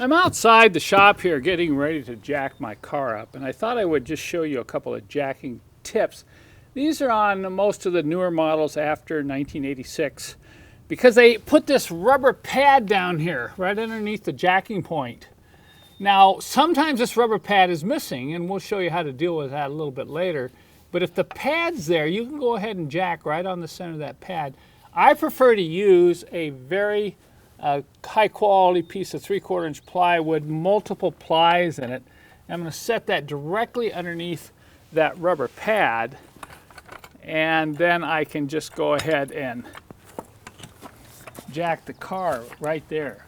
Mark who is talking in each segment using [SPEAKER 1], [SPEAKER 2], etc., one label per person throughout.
[SPEAKER 1] I'm outside the shop here getting ready to jack my car up, and I thought I would just show you a couple of jacking tips. These are on most of the newer models after 1986 because they put this rubber pad down here right underneath the jacking point. Now sometimes this rubber pad is missing, and we'll show you how to deal with that a little bit later, but if the pad's there, you can go ahead and jack right on the center of that pad. I prefer to use a very high quality piece of 3/4 inch plywood, multiple plies in it. I'm going to set that directly underneath that rubber pad, and then I can just go ahead and jack the car right there.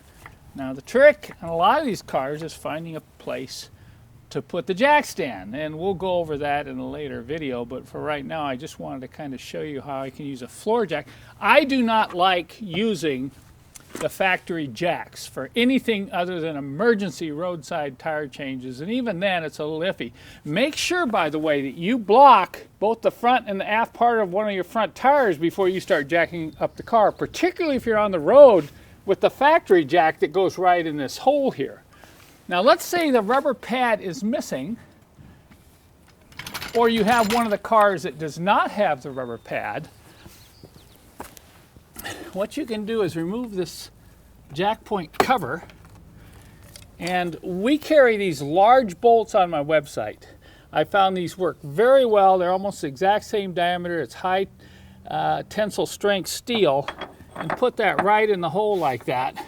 [SPEAKER 1] Now the trick on a lot of these cars is finding a place to put the jack stand, and we'll go over that in a later video, but for right now I just wanted to kind of show you how I can use a floor jack. I do not like using the factory jacks for anything other than emergency roadside tire changes, and even then it's a little iffy. Make sure, by the way, that you block both the front and the aft part of one of your front tires before you start jacking up the car, particularly if you're on the road with the factory jack that goes right in this hole here. Now let's say the rubber pad is missing, or you have one of the cars that does not have the rubber pad. What you can do is remove this jack point cover, and we carry these large bolts on my website. I found these work very well. They're almost the exact same diameter. It's high tensile strength steel, and put that right in the hole like that.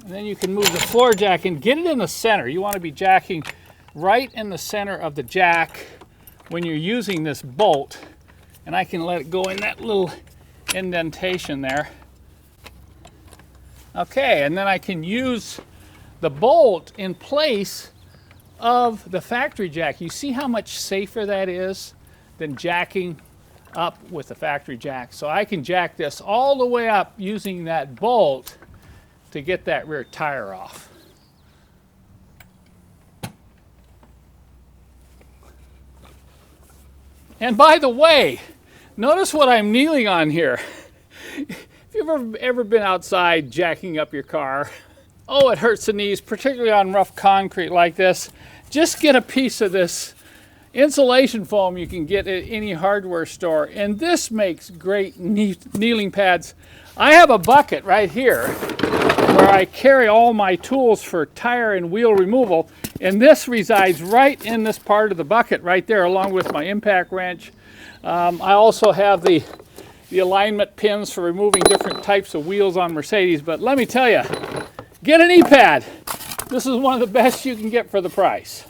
[SPEAKER 1] And then you can move the floor jack and get it in the center. You want to be jacking right in the center of the jack when you're using this bolt, and I can let it go in that little indentation there. Okay, and then I can use the bolt in place of the factory jack. You see how much safer that is than jacking up with the factory jack. So I can jack this all the way up using that bolt to get that rear tire off. And by the way, notice what I'm kneeling on here. If you've ever been outside jacking up your car, oh, it hurts the knees, particularly on rough concrete like this. Just get a piece of this insulation foam you can get at any hardware store, and this makes great kneeling pads. I have a bucket right here where I carry all my tools for tire and wheel removal, and this resides right in this part of the bucket right there, along with my impact wrench. I also have the alignment pins for removing different types of wheels on Mercedes, but let me tell you, get an E-pad. This is one of the best you can get for the price.